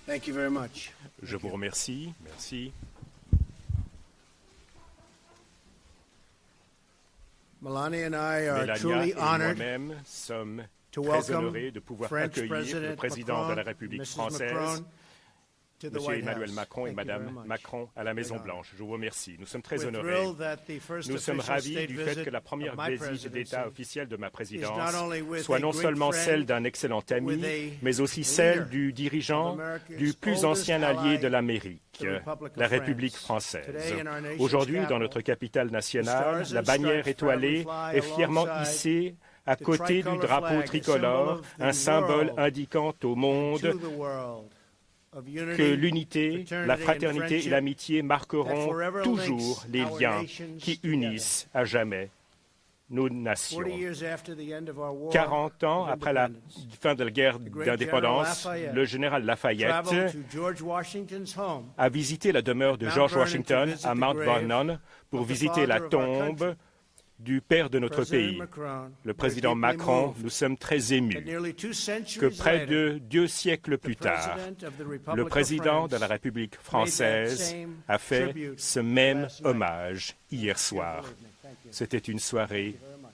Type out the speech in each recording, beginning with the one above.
Thank you very much. Je vous remercie. Merci. Melania and I are Mélania truly et honored moi-même sommes to très welcome honorés de pouvoir French accueillir le President président de la Macron, République Mrs. française, Macron, to the M. White Emmanuel House. Macron et Thank you very Mme much. Macron à la Maison-Blanche. Je vous remercie. Nous sommes très We're honorés. thrilled that the first Nous sommes official ravis state du fait visit que la of première my visite d'État presidency officielle de ma is présidence not only with soit a non great seulement friend, celle d'un excellent ami, with a mais aussi leader celle du dirigeant of America's du plus oldest ancien allié ally, de l'Amérique, the Republic of la République France. française. Today in our nation's Aujourd'hui, dans capital, notre capitale nationale, the stars la and bannière stripes étoilée proudly est fly fièrement alongside hissée à the côté du tricolor drapeau flag, a tricolore, symbol of the un symbole world, indiquant au monde to the world, of unity, que l'unité, la fraternity, and fraternité et friendship l'amitié that marqueront forever toujours links les our liens nations qui together. unissent à jamais nos nations. 40 years after the end of our war 40 ans of après la independence, fin de la guerre great d'indépendance, General Lafayette le général Lafayette traveled to George Washington's home a visité la demeure de Mount George Vernon Washington to visit à the Mount grave Vernon pour of the visiter la father of our tombe country. du père de notre President pays. Macron, Le we're président deeply Macron, moved nous sommes très that émus nearly 2 que centuries près later, de 2 siècles plus the tard, President of the le Republic président of de la France République française same a fait tribute ce même last night. hommage hier soir. Believe me. Thank you. C'était une soirée Very much.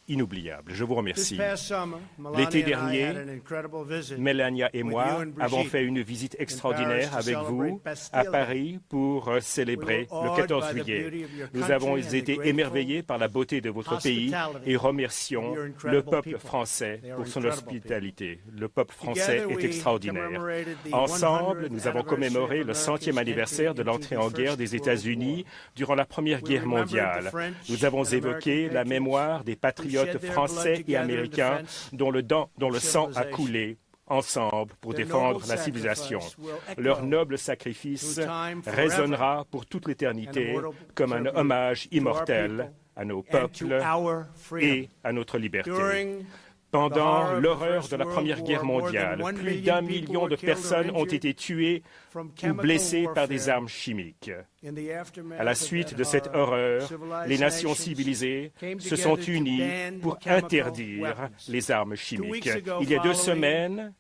inoubliable. Je vous This remercie. past summer, L'été Melania and I dernier, had an incredible visit Mélania et with moi you and Brigitte avons fait une visite extraordinaire Paris to avec vous celebrate Bastille à Day. Paris pour célébrer We were le awed 14 by the juillet. beauty of your Nous country avons and the été grateful émerveillés par la beauté de votre pays hospitality et of remercions your le incredible peuple people. français They are pour son incredible hospitalité. Le peuple français Together, est we extraordinaire. commemorated the Ensemble, 100th nous avons commémoré le 100e anniversary anniversaire de of l'entrée en America's guerre entry des into the First États-Unis World durant la Première We Guerre remembered the mondiale. French Nous avons and évoqué American la patriots mémoire des who patriotes shed their français blood et together in américains defense dont le sang a civilization. coulé ensemble pour Their défendre noble la civilisation. sacrifice will echo Leur noble sacrifice through time forever résonnera pour toute l'éternité an immortal comme un tribute hommage to our immortel people à nos and to peuples our freedom. et à notre liberté. During Pendant the l'horreur horror of de la the Première First Guerre World War, mondiale, more than 1 plus million d'1 people million were de killed or personnes ont injured été tuées from ou chemical blessées par des warfare. armes chimiques. In the aftermath À la of suite that de cette horror, horreur, civilized les nations nations civilisées came se sont together to unies ban pour chemical interdire weapons. les armes 2 chimiques. weeks ago, Il y a 2 following semaines,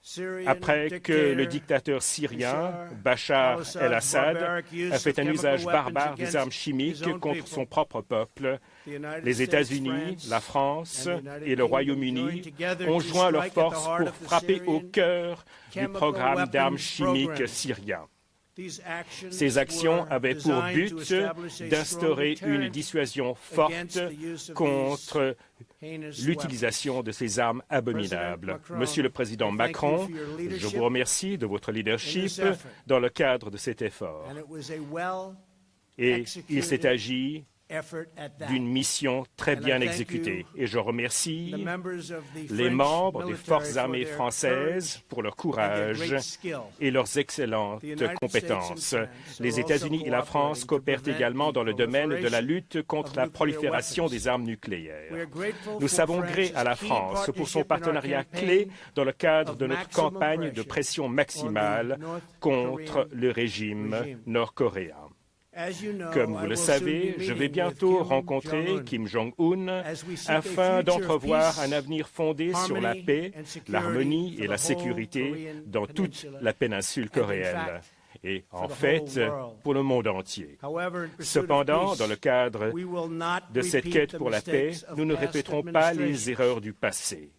Syrian après que le dictateur syrien Bachar el-Assad a fait un usage barbare des armes chimiques contre son propre peuple, les États-Unis, la France et le Royaume-Uni ont joint leurs forces pour frapper au cœur du programme d'armes chimiques syrien. Ces actions avaient pour but d'instaurer une dissuasion forte contre l'utilisation de ces armes abominables. Monsieur le Président Macron, je vous remercie de votre leadership dans le cadre de cet effort. Et il s'est agi d'une mission très bien exécutée. Et je remercie les membres des Forces armées françaises pour leur courage et leurs excellentes compétences. Les États-Unis et la France coopèrent également dans le domaine de la lutte contre la prolifération des armes nucléaires. Nous savons gré à la France pour son partenariat clé dans le cadre de notre campagne de pression maximale contre le régime nord-coréen. Comme vous le savez, je vais bientôt rencontrer Kim Jong-un afin d'entrevoir un avenir fondé sur la paix, l'harmonie et la sécurité dans toute la péninsule coréenne. Et en fait, pour le monde entier. Cependant, dans le cadre de cette quête pour la paix, nous ne répéterons pas les erreurs du passé.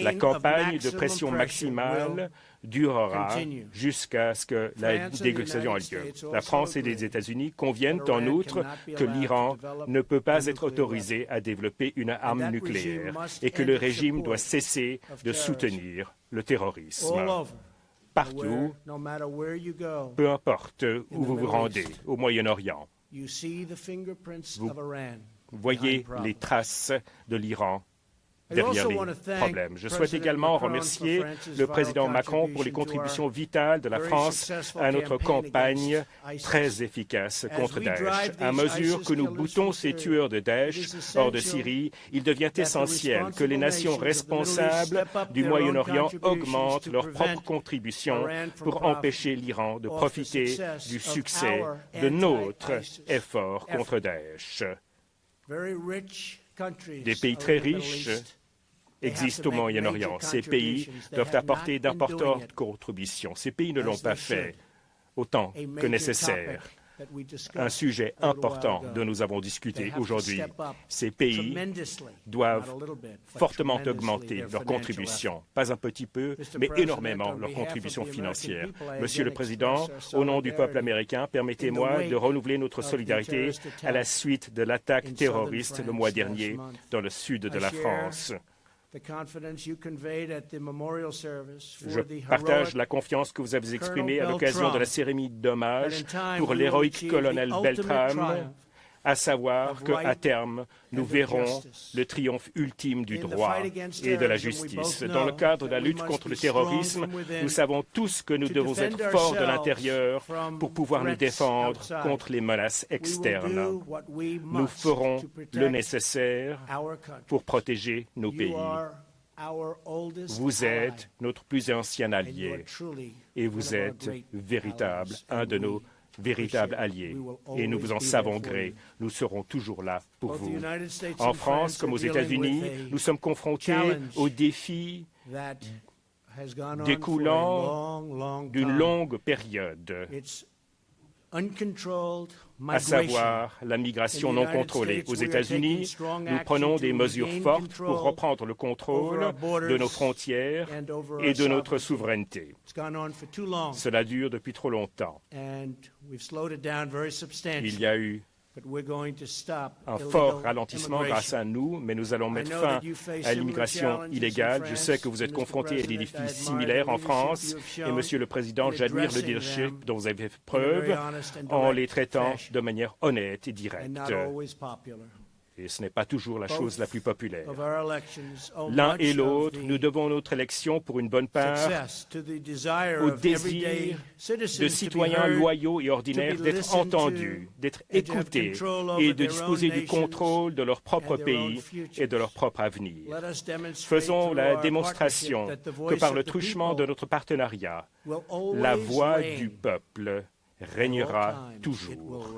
La campagne de pression maximale durera jusqu'à ce que la négociation ait lieu. La France et les États-Unis conviennent en outre que l'Iran ne peut pas être autorisé à développer une arme nucléaire et que le régime doit cesser de soutenir le terrorisme. Partout, peu importe où vous vous rendez, au Moyen-Orient, vous voyez les traces de l'Iran derrière les problèmes. Je souhaite également remercier le président Macron pour les contributions vitales de la France à notre campagne très efficace contre Daesh. À mesure que nous boutons ces tueurs de Daesh hors de Syrie, il devient essentiel que les nations responsables du Moyen-Orient augmentent leurs propres contributions pour empêcher l'Iran de profiter du succès de notre effort contre Daesh. Des pays très riches existent au Moyen-Orient. Ces pays doivent apporter d'importantes contributions. Ces pays ne l'ont pas fait autant que nécessaire. Un sujet important dont nous avons discuté aujourd'hui. Ces pays doivent fortement augmenter leurs contributions, pas un petit peu, mais énormément leurs contributions financières. Monsieur le Président, au nom du peuple américain, permettez-moi de renouveler notre solidarité à la suite de l'attaque terroriste le mois dernier dans le sud de la France. Je partage la confiance que vous avez exprimée à l'occasion de la cérémonie d'hommage pour l'héroïque colonel Beltram, à savoir qu'à terme, nous verrons le triomphe ultime du droit et de la justice. Dans le cadre de la lutte contre le terrorisme, nous savons tous que nous devons être forts de l'intérieur pour pouvoir nous défendre contre les menaces externes. Nous ferons le nécessaire pour protéger nos pays. Vous êtes notre plus ancien allié et vous êtes un de nos véritables alliés. Et nous vous en savons gré. Nous serons toujours là pour vous. En France comme aux États-Unis, nous sommes confrontés aux défis découlant d'une longue période, à savoir la migration non contrôlée. Aux États-Unis, nous prenons des mesures fortes pour reprendre le contrôle de nos frontières et de notre souveraineté. Cela dure depuis trop longtemps. Il y a eu un fort ralentissement grâce à nous, mais nous allons mettre fin à l'immigration illégale. Je sais que vous êtes confrontés à des défis similaires en France et, Monsieur le Président, j'admire le leadership dont vous avez fait preuve en les traitant de manière honnête et directe. Et ce n'est pas toujours la chose la plus populaire. L'un et l'autre, nous devons notre élection pour une bonne part au désir de citoyens loyaux et ordinaires d'être entendus, d'être écoutés et de disposer du contrôle de leur propre pays et de leur propre avenir. Faisons la démonstration que par le truchement de notre partenariat, la voix du peuple régnera toujours.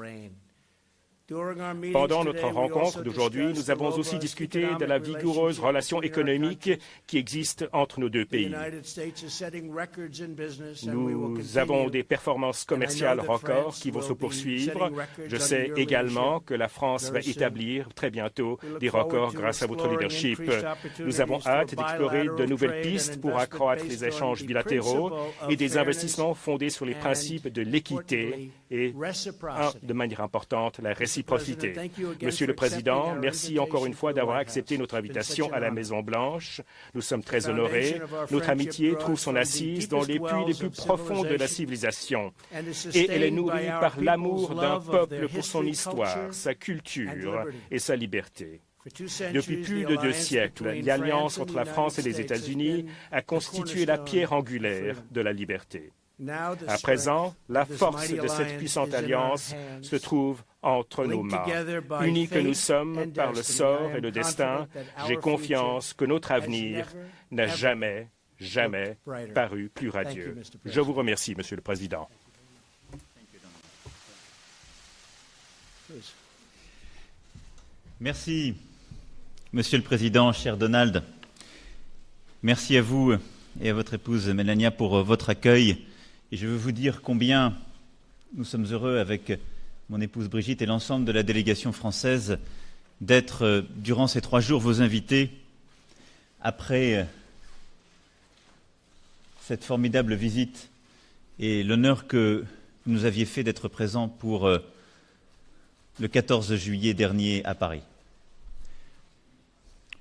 Pendant notre rencontre d'aujourd'hui, nous avons aussi discuté de la vigoureuse relation économique qui existe entre nos deux pays. Nous avons des performances commerciales records qui vont se poursuivre. Je sais également que la France va établir très bientôt des records grâce à votre leadership. Nous avons hâte d'explorer de nouvelles pistes pour accroître les échanges bilatéraux et des investissements fondés sur les principes de l'équité et, de manière importante, la réciprocité. Monsieur le Président, merci encore une fois d'avoir accepté notre invitation à la Maison-Blanche. Nous sommes très honorés. Notre amitié trouve son assise dans les puits les plus profonds de la civilisation. Et elle est nourrie par l'amour d'un peuple pour son histoire, sa culture et sa liberté. Depuis plus de 2 siècles, l'alliance entre la France et les États-Unis a constitué la pierre angulaire de la liberté. À présent, la force de cette puissante alliance se trouve entre nos mains. Unis que nous sommes par le sort et le destin, j'ai confiance que notre avenir n'a jamais paru plus radieux. Je vous remercie, Monsieur le Président. Merci, Monsieur le Président, cher Donald. Merci à vous et à votre épouse Mélania pour votre accueil. Et je veux vous dire combien nous sommes heureux avec mon épouse Brigitte et l'ensemble de la délégation française d'être, durant ces 3 jours, vos invités après cette formidable visite et l'honneur que vous nous aviez fait d'être présents pour le 14 juillet dernier à Paris.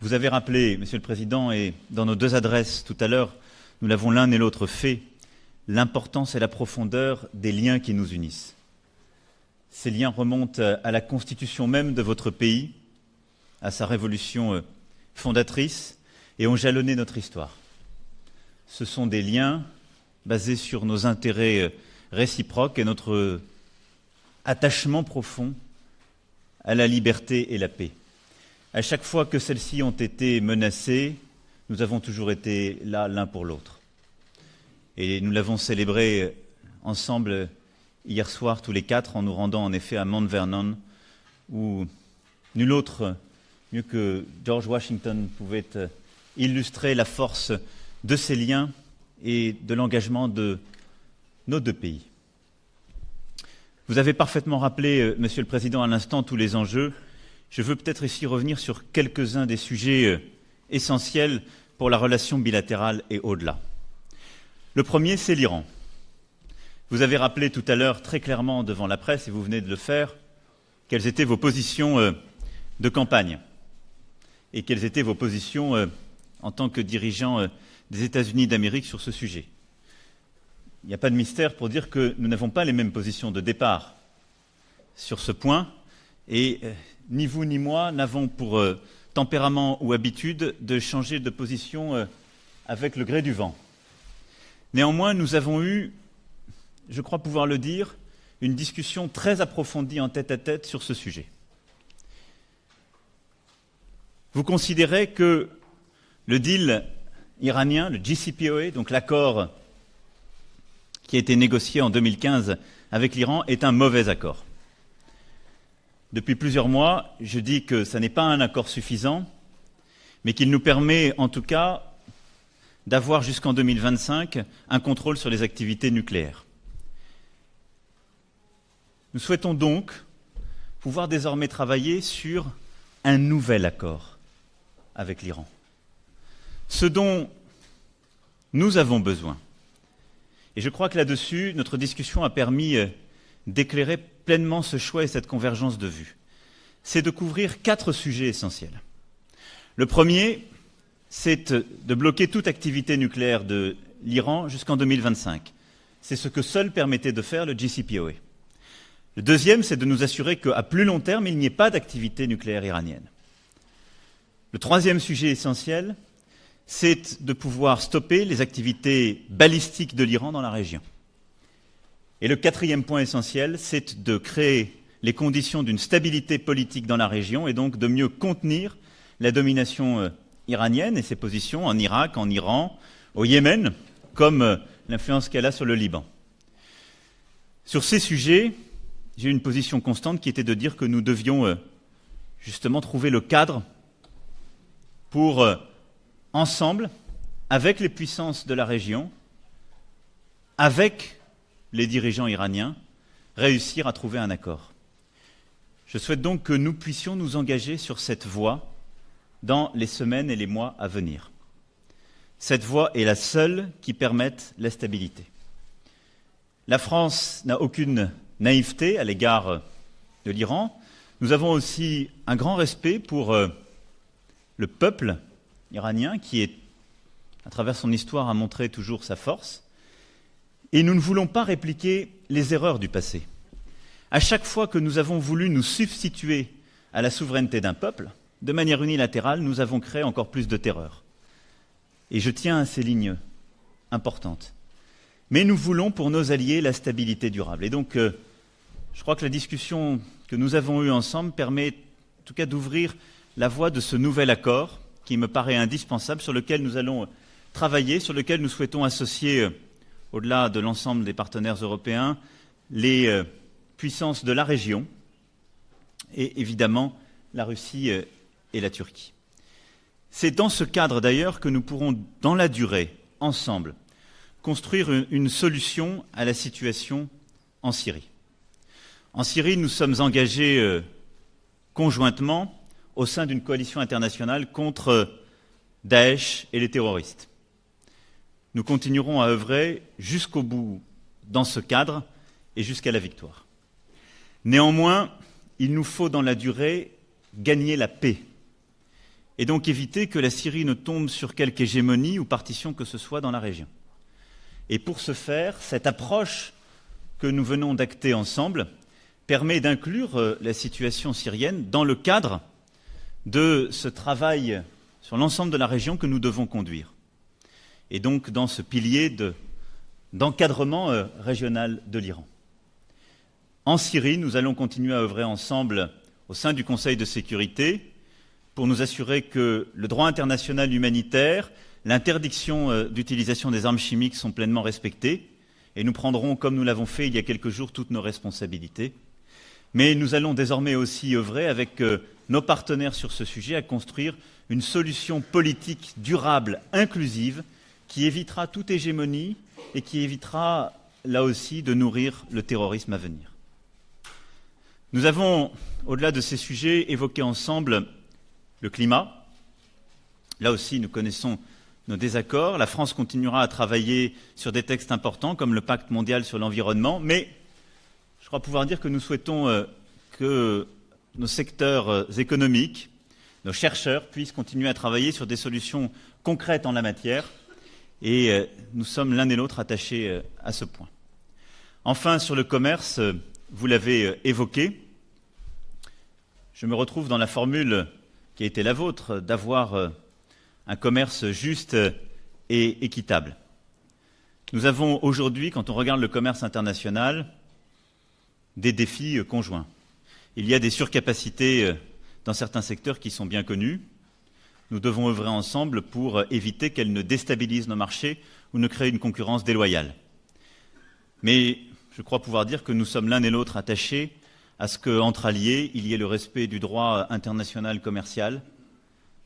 Vous avez rappelé, Monsieur le Président, et dans nos 2 adresses tout à l'heure, nous l'avons l'un et l'autre fait, l'importance et la profondeur des liens qui nous unissent. Ces liens remontent à la constitution même de votre pays, à sa révolution fondatrice, et ont jalonné notre histoire. Ce sont des liens basés sur nos intérêts réciproques et notre attachement profond à la liberté et la paix. À chaque fois que celles-ci ont été menacées, nous avons toujours été là l'un pour l'autre. Et nous l'avons célébré ensemble hier soir, tous les 4, en nous rendant en effet à Mount Vernon, où nul autre, mieux que George Washington, pouvait illustrer la force de ces liens et de l'engagement de nos deux pays. Vous avez parfaitement rappelé, Monsieur le Président, à l'instant, tous les enjeux. Je veux peut-être ici revenir sur quelques-uns des sujets essentiels pour la relation bilatérale et au-delà. Le premier, c'est l'Iran. Vous avez rappelé tout à l'heure très clairement devant la presse, et vous venez de le faire, quelles étaient vos positions de campagne et quelles étaient vos positions en tant que dirigeant des États-Unis d'Amérique sur ce sujet. Il n'y a pas de mystère pour dire que nous n'avons pas les mêmes positions de départ sur ce point, et ni vous ni moi n'avons pour tempérament ou habitude de changer de position avec le gré du vent. Néanmoins, nous avons eu, je crois pouvoir le dire, une discussion très approfondie en tête-à-tête sur ce sujet. Vous considérez que le deal iranien, le JCPOA, donc l'accord qui a été négocié en 2015 avec l'Iran, est un mauvais accord. Depuis plusieurs mois, je dis que ce n'est pas un accord suffisant, mais qu'il nous permet en tout cas d'avoir jusqu'en 2025 un contrôle sur les activités nucléaires. Nous souhaitons donc pouvoir désormais travailler sur un nouvel accord avec l'Iran. Ce dont nous avons besoin, et je crois que là-dessus, notre discussion a permis d'éclairer pleinement ce choix et cette convergence de vues, c'est de couvrir 4 sujets essentiels. Le premier, c'est de bloquer toute activité nucléaire de l'Iran jusqu'en 2025. C'est ce que seul permettait de faire le JCPOA. Le deuxième, c'est de nous assurer qu'à plus long terme, il n'y ait pas d'activité nucléaire iranienne. Le troisième sujet essentiel, c'est de pouvoir stopper les activités balistiques de l'Iran dans la région. Et le quatrième point essentiel, c'est de créer les conditions d'une stabilité politique dans la région et donc de mieux contenir la domination iranienne et ses positions en Irak, en Iran, au Yémen, comme l'influence qu'elle a sur le Liban. Sur ces sujets, j'ai eu une position constante qui était de dire que nous devions justement trouver le cadre pour ensemble, avec les puissances de la région, avec les dirigeants iraniens, réussir à trouver un accord. Je souhaite donc que nous puissions nous engager sur cette voie dans les semaines et les mois à venir. Cette voie est la seule qui permette la stabilité. La France n'a aucune naïveté à l'égard de l'Iran. Nous avons aussi un grand respect pour le peuple iranien qui, à travers son histoire, a montré toujours sa force. Et nous ne voulons pas répliquer les erreurs du passé. À chaque fois que nous avons voulu nous substituer à la souveraineté d'un peuple, de manière unilatérale, nous avons créé encore plus de terreur. Et je tiens à ces lignes importantes. Mais nous voulons pour nos alliés la stabilité durable. Et donc, je crois que la discussion que nous avons eue ensemble permet en tout cas d'ouvrir la voie de ce nouvel accord qui me paraît indispensable, sur lequel nous allons travailler, sur lequel nous souhaitons associer, au-delà de l'ensemble des partenaires européens, les puissances de la région et évidemment la Russie et la Turquie. C'est dans ce cadre d'ailleurs que nous pourrons, dans la durée, ensemble, construire une solution à la situation en Syrie. En Syrie, nous sommes engagés conjointement au sein d'une coalition internationale contre Daesh et les terroristes. Nous continuerons à œuvrer jusqu'au bout dans ce cadre et jusqu'à la victoire. Néanmoins, il nous faut dans la durée gagner la paix et donc éviter que la Syrie ne tombe sur quelque hégémonie ou partition que ce soit dans la région. Et pour ce faire, cette approche que nous venons d'acter ensemble permet d'inclure la situation syrienne dans le cadre de ce travail sur l'ensemble de la région que nous devons conduire. Et donc dans ce pilier d'encadrement régional de l'Iran. En Syrie, nous allons continuer à œuvrer ensemble au sein du Conseil de sécurité pour nous assurer que le droit international humanitaire, l'interdiction d'utilisation des armes chimiques sont pleinement respectés. Et nous prendrons, comme nous l'avons fait il y a quelques jours, toutes nos responsabilités. Mais nous allons désormais aussi œuvrer avec nos partenaires sur ce sujet à construire une solution politique durable, inclusive, qui évitera toute hégémonie et qui évitera, là aussi, de nourrir le terrorisme à venir. Nous avons, au-delà de ces sujets, évoqué ensemble le climat. Là aussi, nous connaissons nos désaccords. La France continuera à travailler sur des textes importants, comme le Pacte mondial sur l'environnement, mais je crois pouvoir dire que nous souhaitons que nos secteurs économiques, nos chercheurs puissent continuer à travailler sur des solutions concrètes en la matière, et nous sommes l'un et l'autre attachés à ce point. Enfin, sur le commerce, vous l'avez évoqué, je me retrouve dans la formule qui a été la vôtre, d'avoir un commerce juste et équitable. Nous avons aujourd'hui, quand on regarde le commerce international, des défis conjoints. Il y a des surcapacités dans certains secteurs qui sont bien connus. Nous devons œuvrer ensemble pour éviter qu'elles ne déstabilisent nos marchés ou ne créent une concurrence déloyale. Mais je crois pouvoir dire que nous sommes l'un et l'autre attachés à ce qu'entre alliés, il y ait le respect du droit international commercial.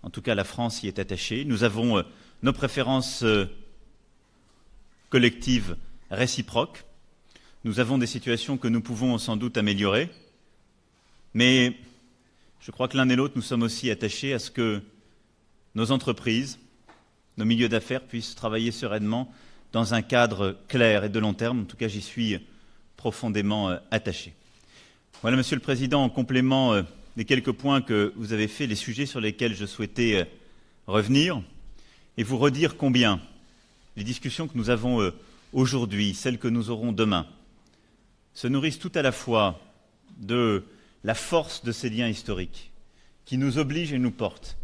En tout cas, la France y est attachée. Nous avons nos préférences collectives réciproques. Nous avons des situations que nous pouvons sans doute améliorer. Mais je crois que l'un et l'autre, nous sommes aussi attachés à ce que nos entreprises, nos milieux d'affaires puissent travailler sereinement dans un cadre clair et de long terme. En tout cas, j'y suis profondément attaché. Voilà, Monsieur le Président, en complément des quelques points que vous avez faits, les sujets sur lesquels je souhaitais revenir et vous redire combien les discussions que nous avons aujourd'hui, celles que nous aurons demain, se nourrissent tout à la fois de la force de ces liens historiques qui nous obligent et nous portent,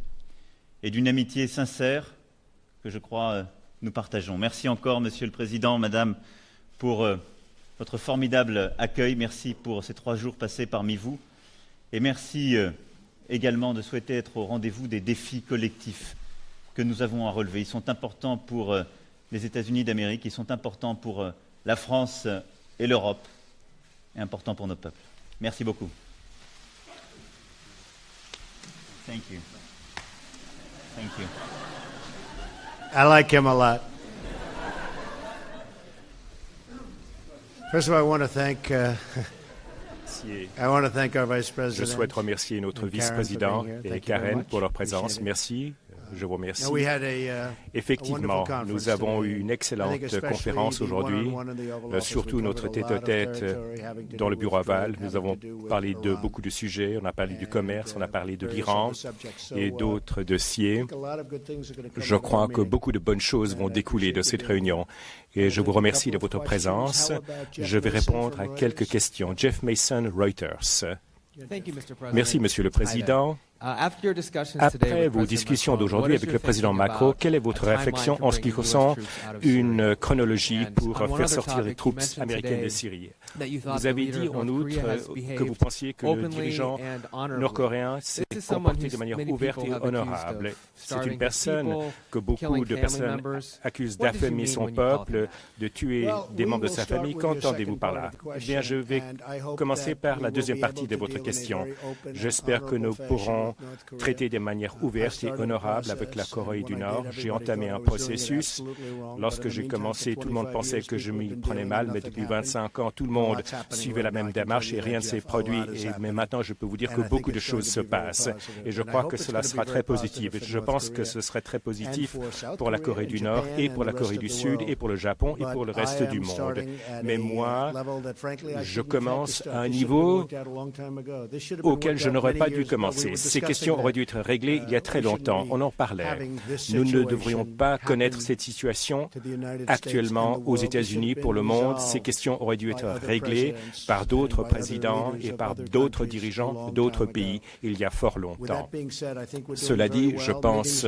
et d'une amitié sincère que je crois nous partageons. Merci encore, Monsieur le Président, Madame, pour votre formidable accueil. Merci pour ces 3 jours passés parmi vous. Et merci également de souhaiter être au rendez-vous des défis collectifs que nous avons à relever. Ils sont importants pour les États-Unis d'Amérique, ils sont importants pour la France et l'Europe, et importants pour nos peuples. Merci beaucoup. Thank you. Thank you. I like him a lot. First of all, I want to thank our Vice President. Je souhaite remercier notre vice-président et Karen pour leur présence. Merci. Je vous remercie. Effectivement, nous avons eu une excellente conférence aujourd'hui, surtout notre tête-à-tête dans le bureau aval. Nous avons parlé de beaucoup de sujets. On a parlé du commerce, on a parlé de l'Iran et d'autres dossiers. Je crois que beaucoup de bonnes choses vont découler de cette réunion. Et je vous remercie de votre présence. Je vais répondre à quelques questions. Jeff Mason, Reuters. Merci, Monsieur le Président. Après vos discussions d'aujourd'hui avec le président Macron, quelle est votre réflexion en ce qui concerne une chronologie pour faire sortir les troupes américaines de Syrie? Vous avez dit en outre que vous pensiez que le dirigeant nord-coréen s'est comporté de manière ouverte et honorable. C'est une personne que beaucoup de personnes accusent d'affamer son peuple, de tuer des membres de sa famille. Qu'entendez-vous par là? Eh bien, je vais commencer par la deuxième partie de votre question. J'espère que nous pourrons traiter de manière ouverte et honorable avec la Corée du Nord. J'ai entamé un processus. Lorsque j'ai commencé, tout le monde pensait que je m'y prenais mal, mais depuis 25 ans, tout le monde suivait la même démarche et rien ne s'est produit. Mais maintenant, je peux vous dire que beaucoup de choses se passent. Et je crois que cela sera très positif. Et je pense que ce serait très positif pour la Corée du Nord et pour la Corée du Sud et pour le Japon et pour le reste du monde. Mais moi, je commence à un niveau auquel je n'aurais pas dû commencer. Ces questions auraient dû être réglées il y a très longtemps. On en parlait. Nous ne devrions pas connaître cette situation actuellement aux États-Unis pour le monde. Ces questions auraient dû être réglées par d'autres présidents et par d'autres dirigeants d'autres pays il y a fort longtemps. Cela dit, je pense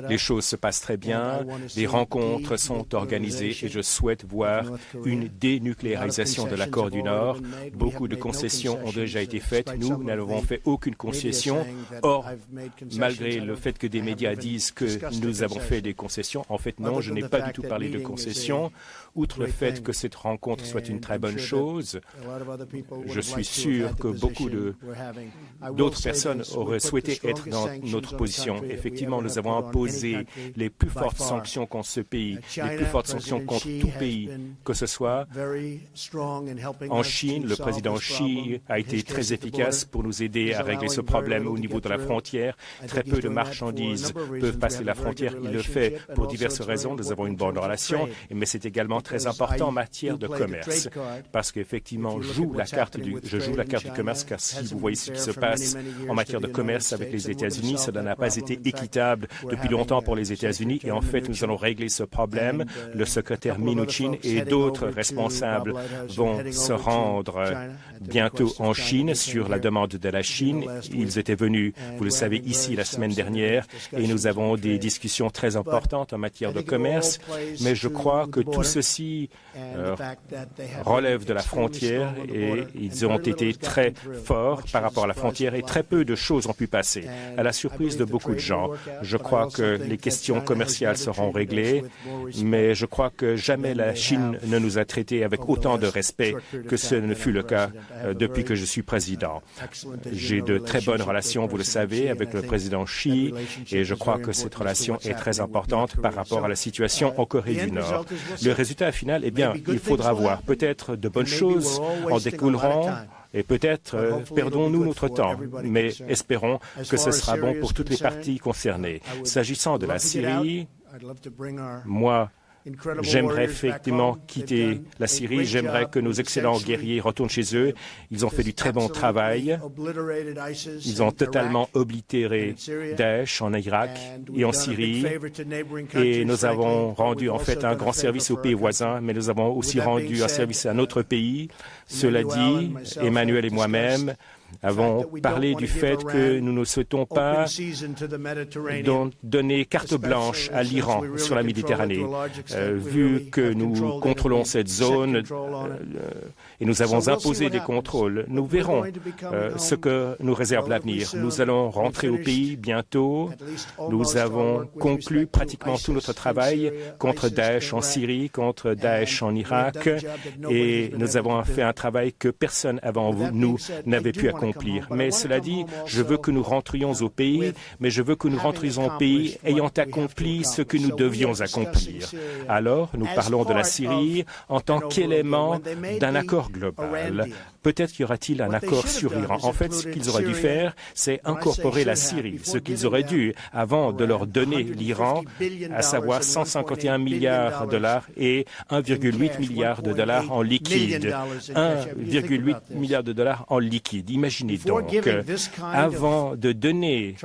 les choses se passent très bien, les rencontres sont organisées et je souhaite voir une dénucléarisation de l'accord du Nord. Beaucoup de concessions ont déjà été faites. Nous n'avons fait aucune concession Or, malgré le fait que des médias disent que nous avons fait des concessions, en fait non, je n'ai pas du tout parlé de concessions. Outre le fait que cette rencontre soit une très bonne chose, je suis sûr que beaucoup d'autres personnes auraient souhaité être dans notre position. Effectivement, nous avons imposé les plus fortes sanctions contre ce pays, les plus fortes sanctions contre tout pays, que ce soit en Chine. Le président Xi a été très efficace pour nous aider à régler ce problème au niveau de la frontière. Très peu de marchandises peuvent passer la frontière. Il le fait pour diverses raisons. Nous avons une bonne relation, mais c'est également très important en matière de commerce, parce qu'effectivement, je joue la carte du commerce, car si vous voyez ce qui se passe en matière de commerce avec les États-Unis, cela n'a pas été équitable depuis longtemps pour les États-Unis, et en fait, nous allons régler ce problème. Le secrétaire Mnuchin et d'autres responsables vont se rendre bientôt en Chine sur la demande de la Chine. Ils étaient venus, vous le savez, ici la semaine dernière, et nous avons des discussions très importantes en matière de commerce, mais je crois que tout ceci relève de la frontière et ils ont été très forts par rapport à la frontière et très peu de choses ont pu passer. À la surprise de beaucoup de gens, je crois que les questions commerciales seront réglées, mais je crois que jamais la Chine ne nous a traités avec autant de respect que ce ne fut le cas depuis que je suis président. J'ai de très bonnes relations, vous le savez, avec le président Xi et je crois que cette relation est très importante par rapport à la situation en Corée du Nord. Le résultat final, eh bien, il faudra voir. Peut-être de bonnes choses en découleront et peut-être perdons-nous notre temps, mais espérons que ce sera bon pour toutes les parties concernées. S'agissant de la Syrie, moi, j'aimerais effectivement quitter la Syrie. J'aimerais que nos excellents guerriers retournent chez eux. Ils ont fait du très bon travail. Ils ont totalement oblitéré Daesh en Irak et en Syrie. Et nous avons rendu en fait un grand service aux pays voisins, mais nous avons aussi rendu un service à notre pays. Cela dit, Emmanuel et moi-même avons parlé du fait que nous ne souhaitons pas donner carte blanche à l'Iran sur la Méditerranée. Vu que nous contrôlons cette zone et nous avons imposé des contrôles, nous verrons ce que nous réserve l'avenir. Nous allons rentrer au pays bientôt. Nous avons conclu pratiquement tout notre travail contre Daesh en Syrie, contre Daesh en Irak, et nous avons fait un travail que personne avant nous n'avait pu accomplir. Mais cela dit, je veux que nous rentrions au pays, mais je veux que nous rentrions au pays ayant accompli ce que nous devions accomplir. Alors, nous parlons de la Syrie en tant qu'élément d'un accord global. Peut-être y aura-t-il un accord sur l'Iran. En fait, ce qu'ils auraient dû faire, c'est incorporer la Syrie. Ce qu'ils auraient dû, avant de leur donner l'Iran, à savoir 151 milliards de dollars et 1,8 milliard de dollars en liquide. 1,8 milliard de dollars en liquide. Imaginez donc, avant de donner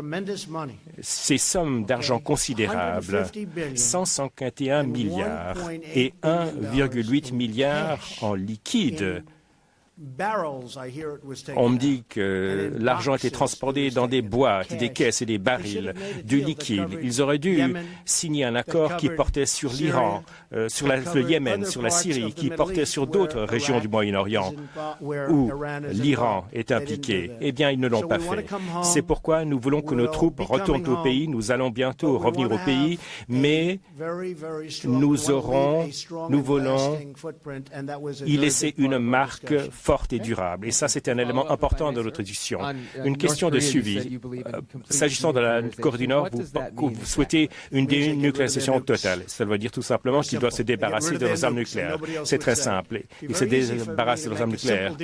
ces sommes d'argent considérables, 151 milliards et 1,8 milliard en liquide, on me dit que l'argent était transporté dans des boîtes, des caisses et des barils, du liquide. Ils auraient dû signer un accord qui portait sur l'Iran, sur le Yémen, sur la Syrie, qui portait sur d'autres régions du Moyen-Orient où l'Iran est impliqué. Eh bien, ils ne l'ont pas fait. C'est pourquoi nous voulons que nos troupes retournent au pays. Nous allons bientôt revenir au pays, mais nous voulons y laisser une marque forte et durable. Et ça, c'est un élément important de notre discussion. Une question de suivi. S'agissant de la Corée du Nord, vous souhaitez une dénucléarisation totale. Ça veut dire tout simplement qu'ils doivent se débarrasser de leurs armes nucléaires. C'est très simple. Ils se débarrassent de leurs armes nucléaires.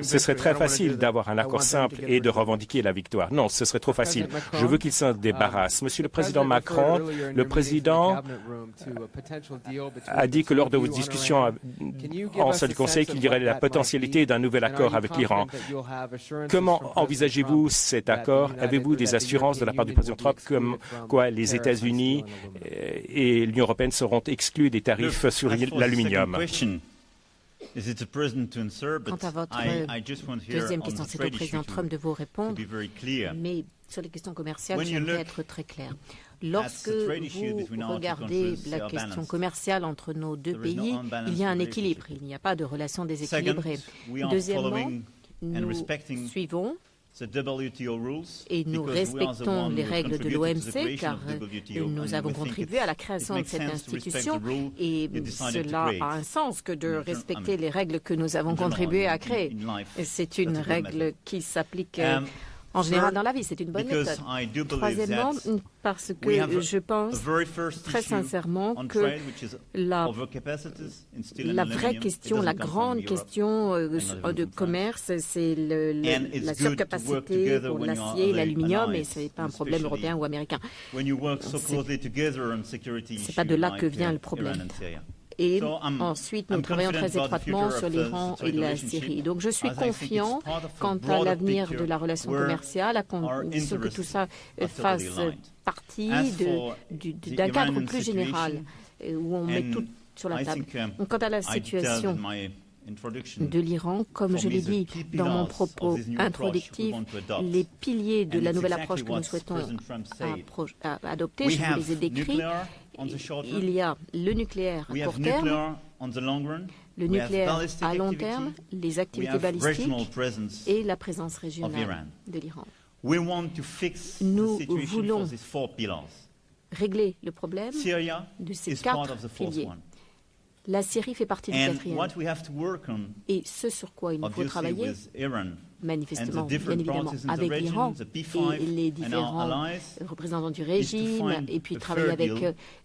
Ce serait très facile d'avoir un accord simple et de revendiquer la victoire. Non, ce serait trop facile. Je veux qu'ils s'en débarrassent. Monsieur le Président Macron, le Président a dit que lors de vos discussions en salle du Conseil, qu'il y aurait la potentialité d'un nouvel accord avec l'Iran. Comment envisagez-vous cet accord? Avez-vous des assurances de la part du président Trump comme quoi les États-Unis et l'Union européenne seront exclus des tarifs sur l'aluminium? Quant à votre deuxième question, c'est au président Trump de vous répondre, mais sur les questions commerciales, j'aimerais être très clair. Lorsque vous regardez la question commerciale entre nos deux pays, il y a un équilibre, il n'y a pas de relation déséquilibrée. Deuxièmement, nous suivons Et nous respectons les règles de l'OMC car nous avons contribué à la création de cette institution et cela a un sens que de respecter les règles que nous avons contribué à créer. C'est une règle qui s'applique en général dans la vie, c'est une bonne méthode. Troisièmement, parce que je pense très sincèrement que la vraie question, la grande question de commerce, c'est la surcapacité pour l'acier et l'aluminium, et ce n'est pas un problème européen ou américain. Ce n'est pas de là que vient le problème. Et ensuite, nous travaillons très étroitement sur l'Iran et la Syrie. Donc, je suis confiant quant à l'avenir de la relation commerciale, à condition que tout ça fasse partie d'un cadre plus général, où on met tout sur la table. Donc, quant à la situation de l'Iran, comme je l'ai dit dans mon propos introductif, les piliers de la nouvelle approche que nous souhaitons adopter, je vous les ai décrits. Il y a le nucléaire à court terme, le nucléaire à long terme, les activités balistiques et la présence régionale de l'Iran. Nous voulons régler le problème de ces 4 piliers. La Syrie fait partie du 4e. Et ce sur quoi il nous faut travailler, manifestement, bien évidemment, avec l'Iran et les différents représentants du régime, et puis travailler avec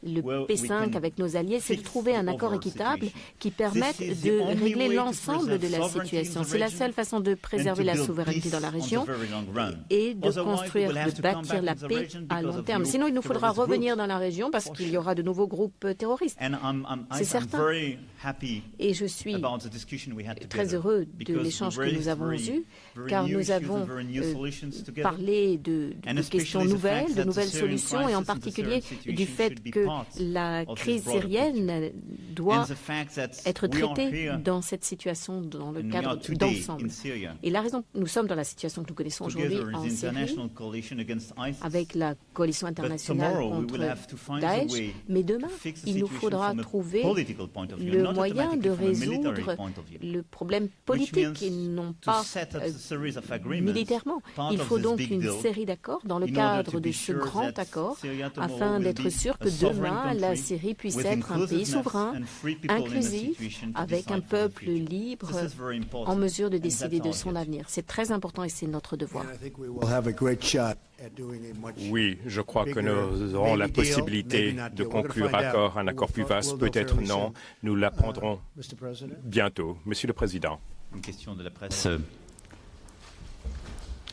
le P5, avec nos alliés, c'est de trouver un accord équitable qui permette de régler l'ensemble de la situation. C'est la seule façon de préserver la souveraineté dans la région et de construire, de bâtir la paix à long terme. Sinon, il nous faudra revenir dans la région parce qu'il y aura de nouveaux groupes terroristes. C'est certain. Et je suis très heureux de l'échange que nous avons eu, car nous avons parlé de questions nouvelles, de nouvelles solutions, et en particulier du fait que la crise syrienne doit être traitée dans cette situation, dans le cadre d'ensemble. Et la raison, nous sommes dans la situation que nous connaissons aujourd'hui en Syrie, avec la coalition internationale contre Daesh, mais demain, il nous faudra trouver le moyen de résoudre le problème politique et non pas militairement. Il faut donc une série d'accords dans le cadre de ce grand accord afin d'être sûr que demain, la Syrie puisse être un pays souverain, inclusif, avec un peuple libre en mesure de décider de son avenir. C'est très important et c'est notre devoir. Oui, je crois que nous aurons la possibilité de conclure un accord plus vaste, peut-être non. Nous l'apprendrons bientôt. Monsieur le Président. Une question de la presse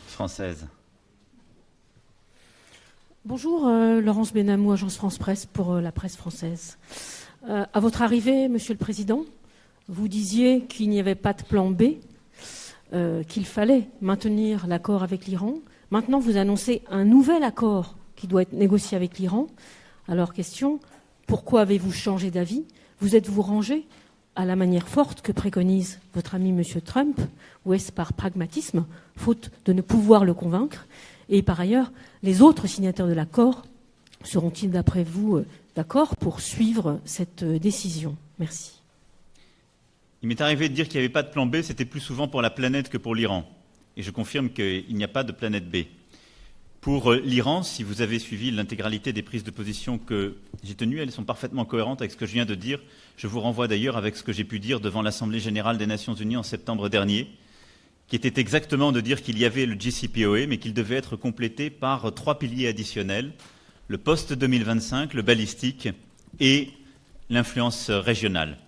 française. Bonjour, Laurence Benamou, Agence France-Presse pour la presse française. À votre arrivée, Monsieur le Président, vous disiez qu'il n'y avait pas de plan B, qu'il fallait maintenir l'accord avec l'Iran. Maintenant, vous annoncez un nouvel accord qui doit être négocié avec l'Iran. Alors, question, pourquoi avez-vous changé d'avis? Vous êtes-vous rangé à la manière forte que préconise votre ami M. Trump, ou est-ce par pragmatisme, faute de ne pouvoir le convaincre? Et par ailleurs, les autres signataires de l'accord seront-ils, d'après vous, d'accord pour suivre cette décision? Merci. Il m'est arrivé de dire qu'il n'y avait pas de plan B, c'était plus souvent pour la planète que pour l'Iran. Et je confirme qu'il n'y a pas de planète B. Pour l'Iran, si vous avez suivi l'intégralité des prises de position que j'ai tenues, elles sont parfaitement cohérentes avec ce que je viens de dire. Je vous renvoie d'ailleurs avec ce que j'ai pu dire devant l'Assemblée générale des Nations unies en septembre dernier, qui était exactement de dire qu'il y avait le JCPOA, mais qu'il devait être complété par 3 piliers additionnels, le post-2025, le balistique et l'influence régionale.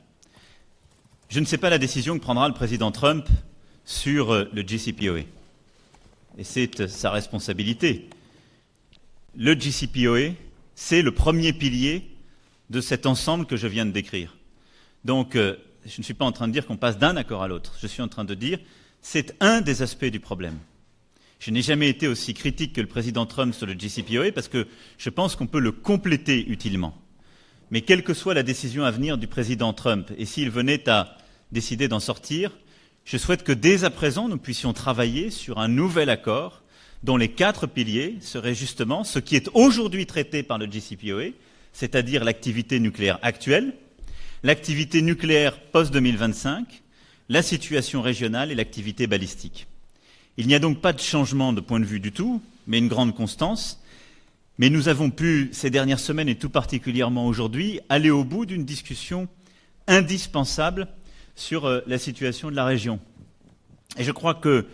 Je ne sais pas la décision que prendra le président Trump sur le JCPOA. Et c'est sa responsabilité. Le JCPOA, c'est le premier pilier de cet ensemble que je viens de décrire. Donc, je ne suis pas en train de dire qu'on passe d'un accord à l'autre. Je suis en train de dire c'est un des aspects du problème. Je n'ai jamais été aussi critique que le président Trump sur le JCPOA parce que je pense qu'on peut le compléter utilement. Mais quelle que soit la décision à venir du président Trump, et s'il venait à décider d'en sortir, je souhaite que dès à présent, nous puissions travailler sur un nouvel accord dont les 4 piliers seraient justement ce qui est aujourd'hui traité par le JCPOA, c'est-à-dire l'activité nucléaire actuelle, l'activité nucléaire post-2025, la situation régionale et l'activité balistique. Il n'y a donc pas de changement de point de vue du tout, mais une grande constance. Mais nous avons pu, ces dernières semaines et tout particulièrement aujourd'hui, aller au bout d'une discussion indispensable sur la situation de la région. Et je crois que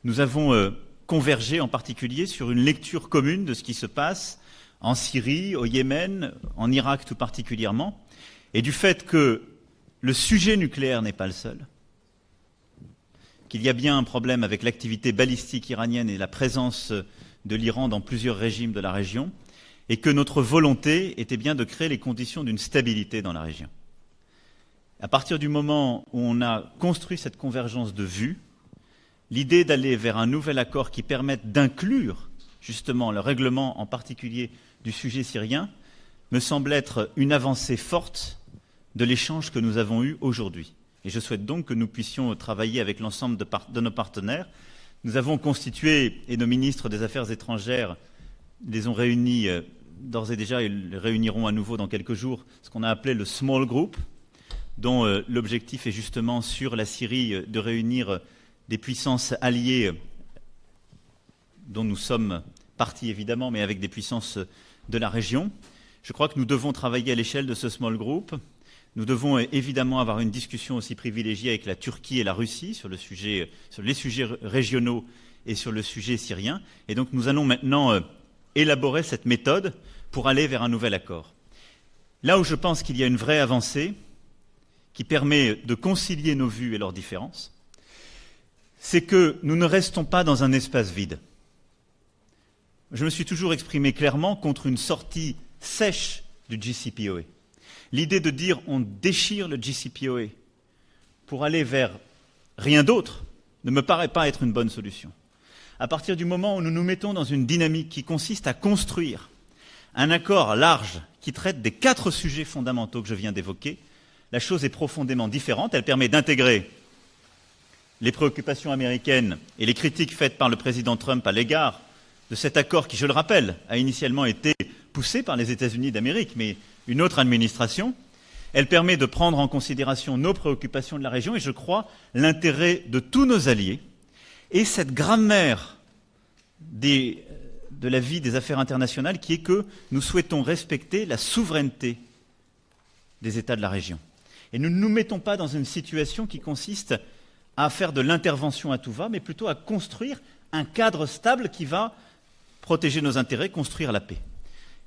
nous avons convergé en particulier sur une lecture commune de ce qui se passe en Syrie, au Yémen, en Irak tout particulièrement, et du fait que le sujet nucléaire n'est pas le seul, qu'il y a bien un problème avec l'activité balistique iranienne et la présence de l'Iran dans plusieurs régimes de la région, et que notre volonté était bien de créer les conditions d'une stabilité dans la région. À partir du moment où on a construit cette convergence de vues, l'idée d'aller vers un nouvel accord qui permette d'inclure justement le règlement en particulier du sujet syrien me semble être une avancée forte de l'échange que nous avons eu aujourd'hui. Et je souhaite donc que nous puissions travailler avec l'ensemble de nos partenaires. Nous avons constitué, et nos ministres des Affaires étrangères les ont réunis d'ores et déjà, et les réuniront à nouveau dans quelques jours, ce qu'on a appelé le Small Group, dont l'objectif est justement sur la Syrie de réunir des puissances alliées dont nous sommes partis évidemment, mais avec des puissances de la région. Je crois que nous devons travailler à l'échelle de ce Small Group. Nous devons évidemment avoir une discussion aussi privilégiée avec la Turquie et la Russie sur les sujets régionaux et sur le sujet syrien. Et donc nous allons maintenant élaborer cette méthode pour aller vers un nouvel accord. Là où je pense qu'il y a une vraie avancée qui permet de concilier nos vues et leurs différences, c'est que nous ne restons pas dans un espace vide. Je me suis toujours exprimé clairement contre une sortie sèche du JCPOA. L'idée de dire on déchire le JCPOA pour aller vers rien d'autre ne me paraît pas être une bonne solution. À partir du moment où nous nous mettons dans une dynamique qui consiste à construire un accord large qui traite des 4 sujets fondamentaux que je viens d'évoquer, la chose est profondément différente. Elle permet d'intégrer les préoccupations américaines et les critiques faites par le président Trump à l'égard de cet accord qui, je le rappelle, a initialement été poussé par les États-Unis d'Amérique, mais une autre administration. Elle permet de prendre en considération nos préoccupations de la région et, je crois, l'intérêt de tous nos alliés. Et cette grammaire de la vie des affaires internationales qui est que nous souhaitons respecter la souveraineté des États de la région. Et nous ne nous mettons pas dans une situation qui consiste à faire de l'intervention à tout va, mais plutôt à construire un cadre stable qui va protéger nos intérêts, construire la paix.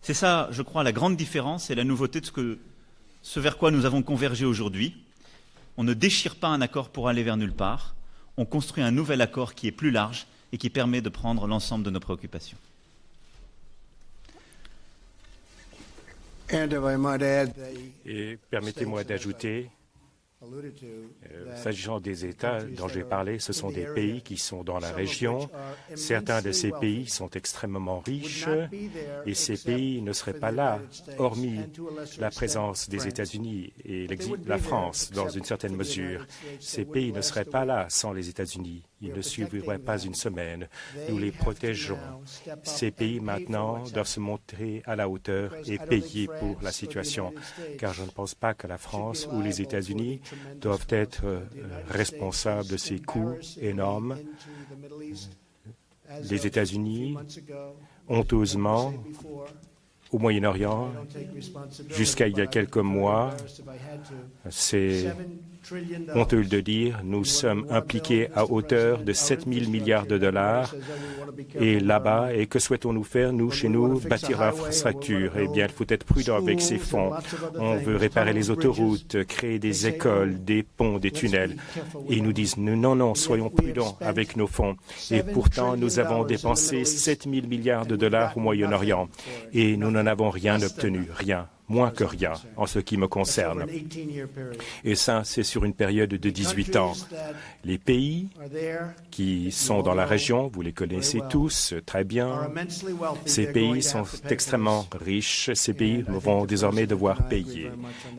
C'est ça, je crois, la grande différence et la nouveauté de ce vers quoi nous avons convergé aujourd'hui. On ne déchire pas un accord pour aller vers nulle part, on construit un nouvel accord qui est plus large et qui permet de prendre l'ensemble de nos préoccupations. Et permettez-moi d'ajouter, s'agissant des États dont j'ai parlé, ce sont des pays qui sont dans la région. Certains de ces pays sont extrêmement riches et ces pays ne seraient pas là, hormis la présence des États-Unis et la France, dans une certaine mesure. Ces pays ne seraient pas là sans les États-Unis. Ils ne survivraient pas une semaine. Nous les protégeons. Ces pays, maintenant, doivent se montrer à la hauteur et payer pour la situation, car je ne pense pas que la France ou les États-Unis doivent être responsables de ces coûts énormes. Les États-Unis, honteusement, au Moyen-Orient, jusqu'à il y a quelques mois, c'est honteux de dire, nous sommes impliqués à hauteur de 7 000 milliards de dollars. Et là-bas, et que souhaitons-nous faire, nous, chez nous, bâtir l'infrastructure? Eh bien, il faut être prudent avec ces fonds. On veut réparer les autoroutes, créer des écoles, des ponts, des tunnels. Et ils nous disent, non, soyons prudents avec nos fonds. Et pourtant, nous avons dépensé 7 000 milliards de dollars au Moyen-Orient. Et nous n'en avons rien obtenu, rien. Moins que rien en ce qui me concerne. Et ça, c'est sur une période de 18 ans. Les pays qui sont dans la région, vous les connaissez tous très bien. Ces pays sont extrêmement riches. Ces pays vont désormais devoir payer.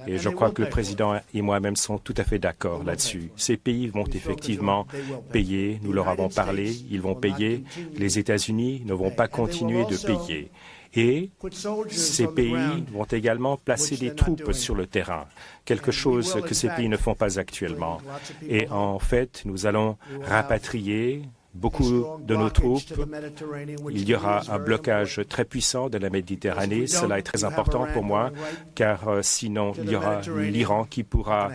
Et je crois que le président et moi-même sont tout à fait d'accord là-dessus. Ces pays vont effectivement payer. Nous leur avons parlé. Ils vont payer. Les États-Unis ne vont pas continuer de payer. Et ces pays vont également placer des troupes sur le terrain, quelque chose que ces pays ne font pas actuellement. Et en fait, nous allons rapatrier beaucoup de nos troupes. Il y aura un blocage très puissant de la Méditerranée. Cela est très important pour moi, car sinon, il y aura l'Iran qui pourra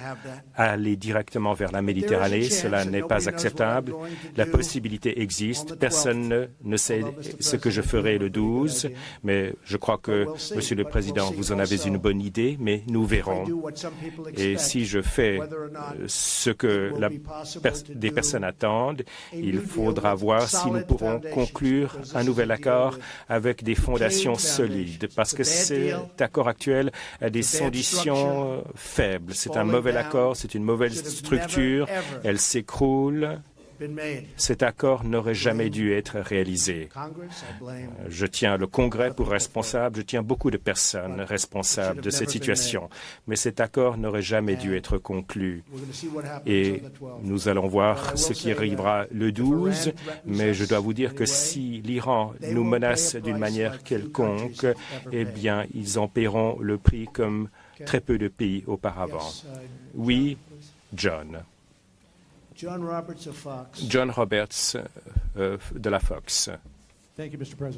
aller directement vers la Méditerranée. Cela n'est pas acceptable. La possibilité existe. Personne ne sait ce que je ferai le 12, mais je crois que, Monsieur le Président, vous en avez une bonne idée, mais nous verrons. Et si je fais ce que des personnes attendent, il faudra voir si nous pourrons conclure un nouvel accord avec des fondations solides, parce que cet accord actuel a des conditions faibles. C'est un mauvais accord, c'est une mauvaise structure, elle s'écroule. Cet accord n'aurait jamais dû être réalisé. Je tiens le Congrès pour responsable, je tiens beaucoup de personnes responsables de cette situation, mais cet accord n'aurait jamais dû être conclu. Et nous allons voir ce qui arrivera le 12, mais je dois vous dire que si l'Iran nous menace d'une manière quelconque, eh bien, ils en paieront le prix comme très peu de pays auparavant. Oui, John. John Roberts de la Fox.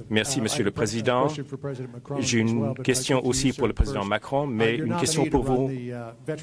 Merci, Monsieur le Président. J'ai une question aussi pour le Président Macron, mais une question pour vous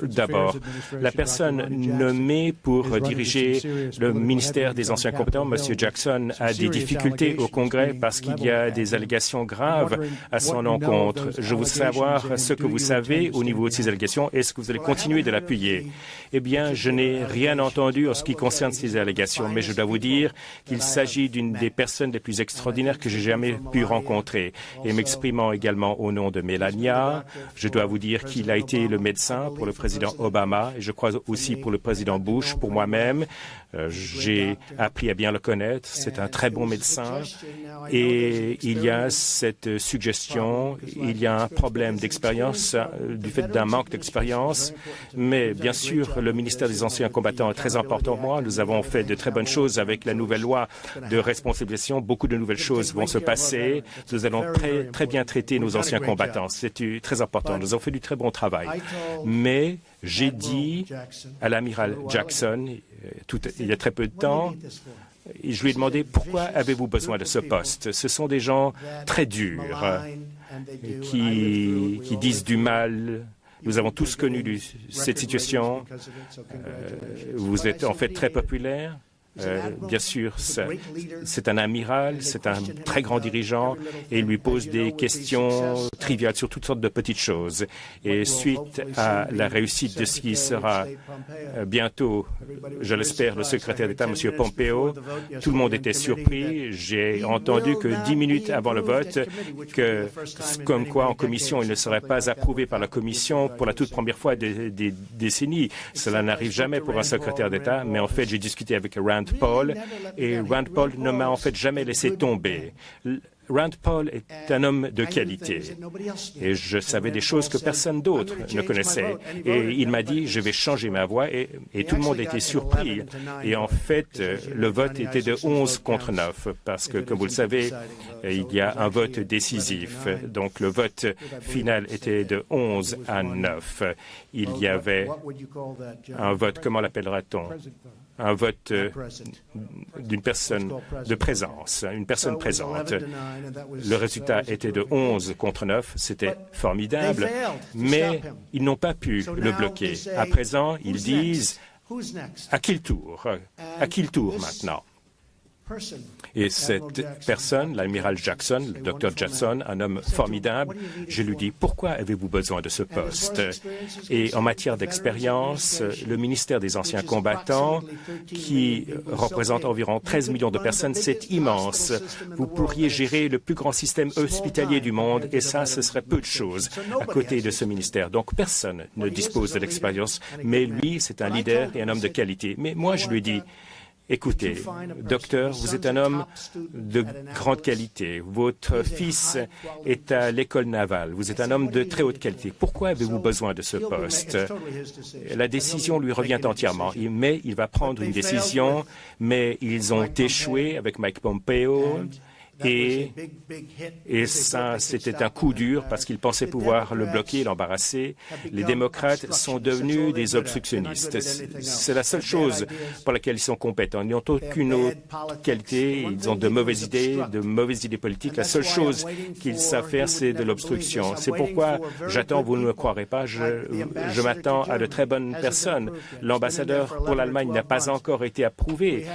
d'abord. La personne nommée pour diriger le ministère des Anciens Combattants, Monsieur Jackson, a des difficultés au Congrès parce qu'il y a des allégations graves à son encontre. Je veux savoir ce que vous savez au niveau de ces allégations. Est-ce que vous allez continuer de l'appuyer? Eh bien, je n'ai rien entendu en ce qui concerne ces allégations, mais je dois vous dire qu'il s'agit d'une des personnes les plus extraordinaires que j'ai jamais pu rencontrer. Et m'exprimant également au nom de Melania, je dois vous dire qu'il a été le médecin pour le président Obama et je crois aussi pour le président Bush, pour moi-même. J'ai appris à bien le connaître. C'est un très bon médecin. Et il y a cette suggestion, il y a un problème d'expérience, du fait d'un manque d'expérience. Mais bien sûr, le ministère des Anciens Combattants est très important pour moi. Nous avons fait de très bonnes choses avec la nouvelle loi de responsabilisation. Beaucoup de nouvelles choses vont se passer. Nous allons très bien traiter nos anciens combattants. C'est très important. Nous avons fait du très bon travail. Mais j'ai dit à l'amiral Jackson, il y a très peu de temps, je lui ai demandé pourquoi avez-vous besoin de ce poste. Ce sont des gens très durs qui disent du mal. Nous avons tous connu cette situation. Vous êtes en fait très populaire. Bien sûr, c'est un amiral, c'est un très grand dirigeant et il lui pose des questions triviales sur toutes sortes de petites choses. Et suite à la réussite de ce qui sera bientôt, je l'espère, le secrétaire d'État, M. Pompeo, tout le monde était surpris. J'ai entendu que 10 minutes avant le vote, comme quoi en commission, il ne serait pas approuvé par la commission pour la toute première fois des décennies. Cela n'arrive jamais pour un secrétaire d'État, mais en fait, j'ai discuté avec Rand Paul, et Rand Paul ne m'a en fait jamais laissé tomber. Rand Paul est un homme de qualité et je savais des choses que personne d'autre ne connaissait. Et il m'a dit, je vais changer ma voix et tout le monde était surpris. Et en fait, le vote était de 11 contre 9 parce que, comme vous le savez, il y a un vote décisif. Donc le vote final était de 11 à 9. Il y avait un vote, comment l'appellera-t-on? Un vote d'une personne de présence, une personne présente. Le résultat était de 11 contre 9, c'était formidable, mais ils n'ont pas pu le bloquer. À présent, ils disent à qui le tour? À qui le tour maintenant? Et cette personne, l'amiral Jackson, le docteur Jackson, un homme formidable, je lui dis, pourquoi avez-vous besoin de ce poste? Et en matière d'expérience, le ministère des Anciens Combattants, qui représente environ 13 millions de personnes, c'est immense. Vous pourriez gérer le plus grand système hospitalier du monde, et ça, ce serait peu de choses à côté de ce ministère. Donc, personne ne dispose de l'expérience, mais lui, c'est un leader et un homme de qualité. Mais moi, je lui dis, écoutez, docteur, vous êtes un homme de grande qualité. Votre fils est à l'école navale. Vous êtes un homme de très haute qualité. Pourquoi avez-vous besoin de ce poste? La décision lui revient entièrement. Mais il va prendre une décision, mais ils ont échoué avec Mike Pompeo. Et ça, c'était un coup dur parce qu'ils pensaient pouvoir le bloquer, l'embarrasser. Les démocrates sont devenus des obstructionnistes. C'est la seule chose pour laquelle ils sont compétents. Ils n'ont aucune autre qualité. Ils ont de mauvaises idées politiques. La seule chose qu'ils savent faire, c'est de l'obstruction. C'est pourquoi j'attends, vous ne me croirez pas, je m'attends à de très bonnes personnes. L'ambassadeur pour l'Allemagne n'a pas encore été approuvé.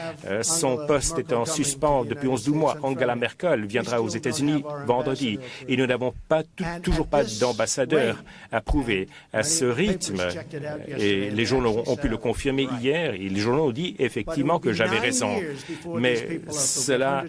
Son poste est en suspens depuis 11-12 mois. Angela Merkel viendra aux États-Unis vendredi et nous n'avons toujours pas d'ambassadeur approuvé. À ce rythme, et les journaux ont pu le confirmer hier, et les journaux ont dit effectivement que j'avais raison. Mais cela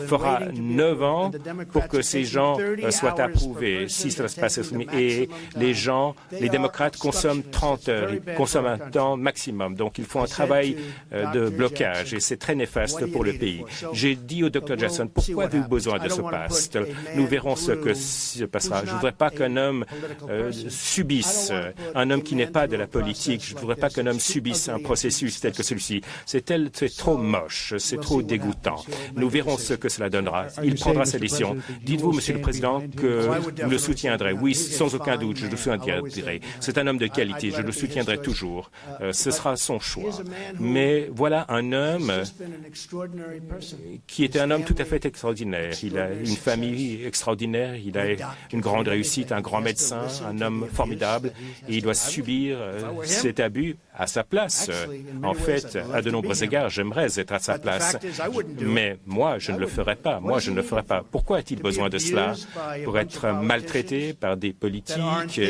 fera 9 ans pour que ces gens soient approuvés, si cela se passe. Et les démocrates consomment 30 heures, ils consomment un temps maximum. Donc il faut un travail de blocage et c'est très néfaste pour le pays. J'ai dit au Dr. Jackson, pourquoi avez-vous besoin de ce poste? Nous verrons ce que se passera. Je ne voudrais pas qu'un homme subisse, un homme qui n'est pas de la politique, je ne voudrais pas qu'un homme subisse un processus tel que celui-ci. C'est trop moche, c'est trop dégoûtant. Nous verrons ce que cela donnera. Il prendra sa décision. Dites-vous, Monsieur le Président, que vous le soutiendrez. Oui, sans aucun doute, je le soutiendrai. C'est un homme de qualité, je le soutiendrai toujours. Ce sera son choix. Mais voilà un homme qui était un homme tout à fait extraordinaire. Il a une famille extraordinaire, il a une grande réussite, un grand médecin, un homme formidable, et il doit subir cet abus à sa place. En fait, à de nombreux égards, j'aimerais être à sa place, mais moi, je ne le ferai pas. Pourquoi a-t-il besoin de cela? Pour être maltraité par des politiques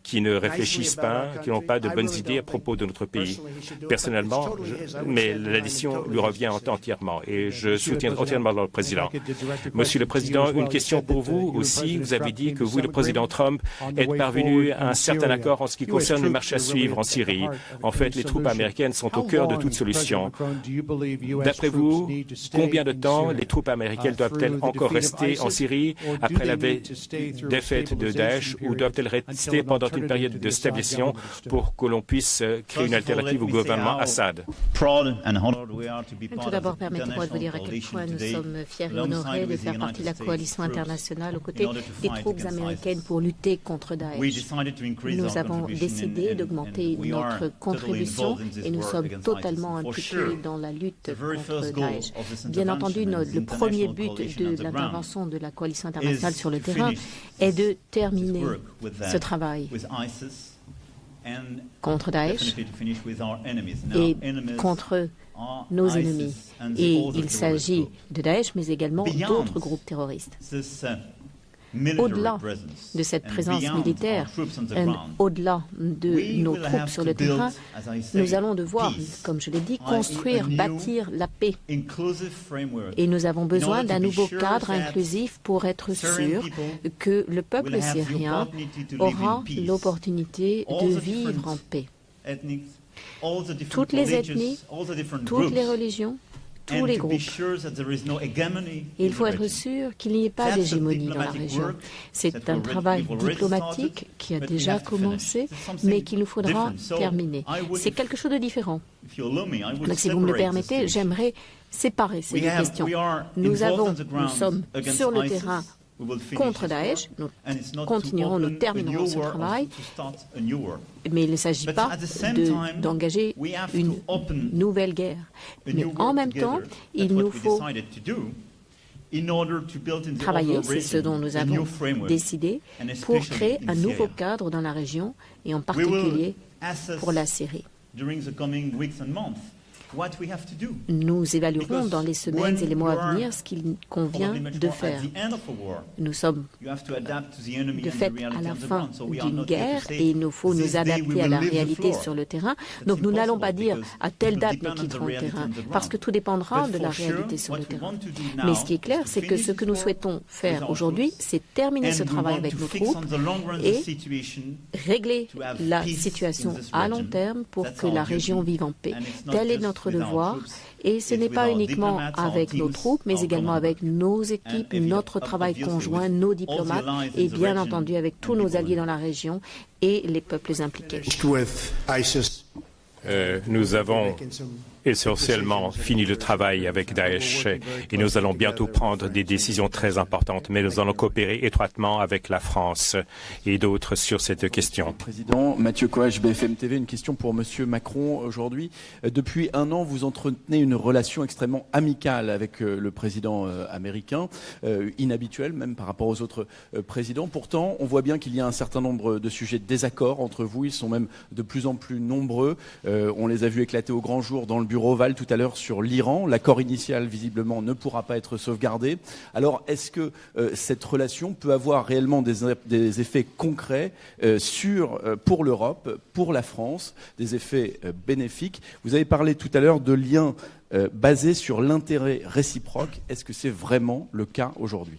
qui ne réfléchissent pas, qui n'ont pas de bonnes idées à propos de notre pays. Personnellement, mais la décision lui revient entièrement et je soutiens entièrement le président. Monsieur le Président, une question pour vous aussi. Vous avez dit que vous et le président Trump êtes parvenus à un certain accord en ce qui concerne le marché à suivre en Syrie. En fait, les troupes américaines sont au cœur de toute solution. D'après vous, combien de temps les troupes américaines doivent-elles encore rester en Syrie après la défaite de Daesh ou doivent-elles rester pendant une période de stabilisation pour que l'on puisse créer une alternative au gouvernement Assad? Tout d'abord, permettez-moi de vous dire à quel point nous sommes fiers et honorés de faire partie de la coalition internationale aux côtés des troupes américaines pour lutter contre Daesh. Nous avons décidé d'augmenter notre contribution et nous sommes totalement impliqués dans la lutte contre Daesh. Bien entendu, le premier but de l'intervention de la coalition internationale sur le terrain est de terminer ce travail contre Daesh et contre nos ennemis. Et il s'agit de Daesh, mais également d'autres groupes terroristes. Au-delà de cette présence militaire, au-delà de nos troupes sur le terrain, nous allons devoir, comme je l'ai dit, construire, bâtir la paix. Et nous avons besoin d'un nouveau cadre inclusif pour être sûr que le peuple syrien aura l'opportunité de vivre en paix. Toutes les ethnies, toutes les religions, tous les groupes. Et il faut être sûr qu'il n'y ait pas d'hégémonie dans la région. C'est un travail diplomatique qui a déjà commencé, mais qu'il nous faudra terminer. C'est quelque chose de différent. Donc, si vous me le permettez, j'aimerais séparer ces deux questions. Nous sommes sur le terrain contre Daesh, nous continuerons, nous terminerons ce travail, mais il ne s'agit pas d'engager une nouvelle guerre. Mais en même temps, il nous faut travailler, c'est ce dont nous avons décidé, pour créer un nouveau cadre dans la région, et en particulier pour la Syrie. Nous évaluerons dans les semaines et les mois à venir ce qu'il convient de faire. Nous sommes de fait à la fin d'une guerre et il nous faut nous adapter à la réalité sur le terrain. Donc nous n'allons pas dire à telle date nous quitterons le terrain parce que tout dépendra de la réalité sur le terrain. Mais ce qui est clair, c'est que ce que nous souhaitons faire aujourd'hui, c'est terminer ce travail avec nos troupes et régler la situation à long terme pour que la région vive en paix. Tel est notre devoir, et ce n'est pas uniquement avec nos troupes, mais également avec nos équipes, notre travail conjoint, nos diplomates, et bien entendu avec tous nos alliés dans la région et les peuples impliqués. Nous avons essentiellement fini le travail avec Daesh et nous allons bientôt prendre des décisions très importantes, mais nous allons coopérer étroitement avec la France et d'autres sur cette question. Président Mathieu Coach, BFM TV, une question pour Monsieur Macron aujourd'hui. Depuis un an, vous entretenez une relation extrêmement amicale avec le président américain, inhabituelle même par rapport aux autres présidents. Pourtant, on voit bien qu'il y a un certain nombre de sujets de désaccord entre vous. Ils sont même de plus en plus nombreux. On les a vus éclater au grand jour dans le bureau Oval tout à l'heure sur l'Iran. L'accord initial, visiblement, ne pourra pas être sauvegardé. Alors, est-ce que cette relation peut avoir réellement des effets concrets pour l'Europe, pour la France, des effets bénéfiques? Vous avez parlé tout à l'heure de liens basés sur l'intérêt réciproque. Est-ce que c'est vraiment le cas aujourd'hui?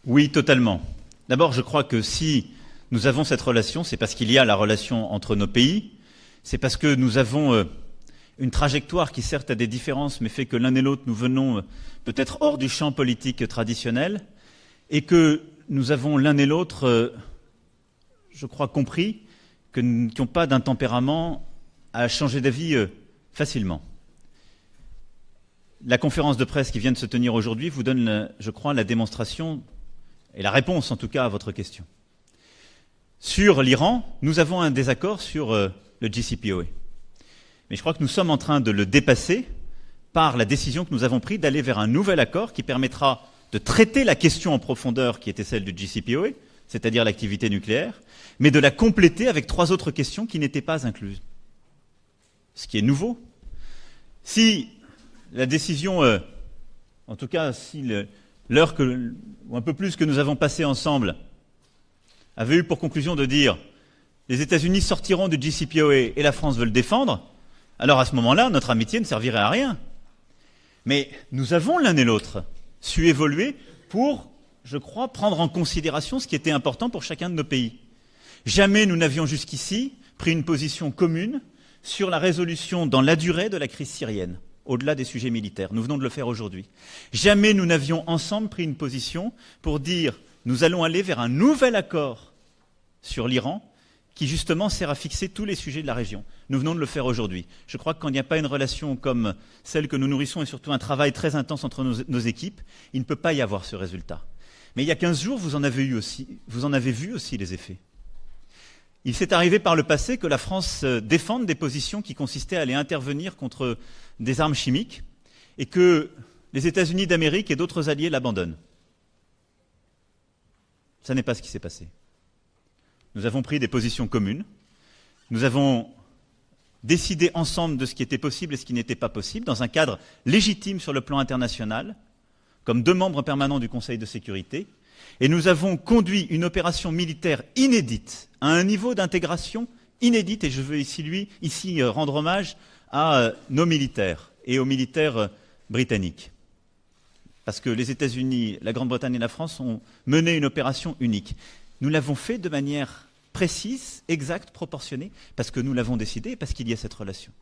Oui, totalement. D'abord, je crois que si nous avons cette relation, c'est parce qu'il y a la relation entre nos pays. C'est parce que nous avons une trajectoire qui certes a des différences, mais fait que l'un et l'autre, nous venons peut-être hors du champ politique traditionnel, et que nous avons l'un et l'autre, je crois, compris, qui n'ont pas d'un tempérament à changer d'avis facilement. La conférence de presse qui vient de se tenir aujourd'hui vous donne, je crois, la démonstration, et la réponse en tout cas à votre question. Sur l'Iran, nous avons un désaccord sur le JCPOA. Mais je crois que nous sommes en train de le dépasser par la décision que nous avons prise d'aller vers un nouvel accord qui permettra de traiter la question en profondeur qui était celle du JCPOA, c'est-à-dire l'activité nucléaire, mais de la compléter avec 3 autres questions qui n'étaient pas incluses. Ce qui est nouveau. Si la décision, en tout cas si l'heure ou un peu plus que nous avons passé ensemble avait eu pour conclusion de dire les États-Unis sortiront du JCPOA et la France veut le défendre, alors à ce moment-là, notre amitié ne servirait à rien. Mais nous avons l'un et l'autre su évoluer pour, je crois, prendre en considération ce qui était important pour chacun de nos pays. Jamais nous n'avions jusqu'ici pris une position commune sur la résolution dans la durée de la crise syrienne, au-delà des sujets militaires. Nous venons de le faire aujourd'hui. Jamais nous n'avions ensemble pris une position pour dire nous allons aller vers un nouvel accord sur l'Iran qui justement sert à fixer tous les sujets de la région. Nous venons de le faire aujourd'hui. Je crois que quand il n'y a pas une relation comme celle que nous nourrissons et surtout un travail très intense entre nos équipes, il ne peut pas y avoir ce résultat. Mais il y a 15 jours, vous en avez vu aussi les effets. Il s'est arrivé par le passé que la France défende des positions qui consistaient à aller intervenir contre des armes chimiques et que les États-Unis d'Amérique et d'autres alliés l'abandonnent. Ça n'est pas ce qui s'est passé. Nous avons pris des positions communes. Nous avons décidé ensemble de ce qui était possible et ce qui n'était pas possible, dans un cadre légitime sur le plan international, comme 2 membres permanents du Conseil de sécurité. Et nous avons conduit une opération militaire inédite, à un niveau d'intégration inédite, et je veux ici rendre hommage à nos militaires et aux militaires britanniques. Parce que les États-Unis, la Grande-Bretagne et la France ont mené une opération unique. Nous l'avons fait de manière précise, exacte, proportionnée, parce que nous l'avons décidé et parce qu'il y a cette relation.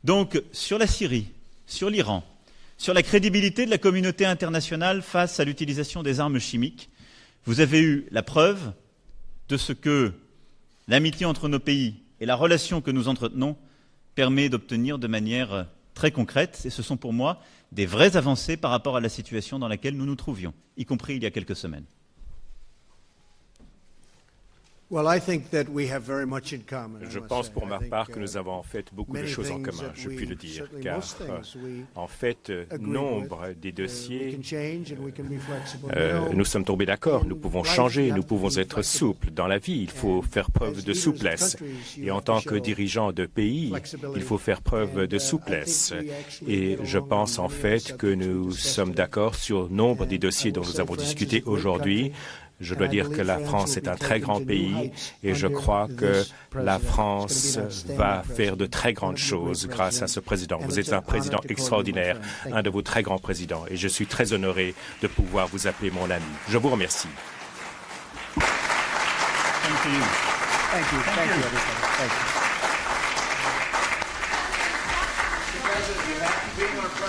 Donc, sur la Syrie, sur l'Iran, sur la crédibilité de la communauté internationale face à l'utilisation des armes chimiques, vous avez eu la preuve de ce que l'amitié entre nos pays et la relation que nous entretenons permet d'obtenir de manière très concrète. Et ce sont pour moi des vraies avancées par rapport à la situation dans laquelle nous nous trouvions, y compris il y a quelques semaines. Je pense pour ma part que nous avons en fait beaucoup de choses en commun, je puis le dire, car en fait, nombre des dossiers, nous sommes tombés d'accord, nous pouvons changer, nous pouvons être souples. Dans la vie, il faut faire preuve de souplesse. Et en tant que dirigeant de pays, il faut faire preuve de souplesse. Et je pense en fait que nous sommes d'accord sur nombre des dossiers dont nous avons discuté aujourd'hui. Je dois dire que la France est un très grand pays et je crois que la France va faire de très grandes choses grâce à ce président. Vous êtes un président extraordinaire, un de vos très grands présidents et je suis très honoré de pouvoir vous appeler mon ami. Je vous remercie.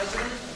Thank you.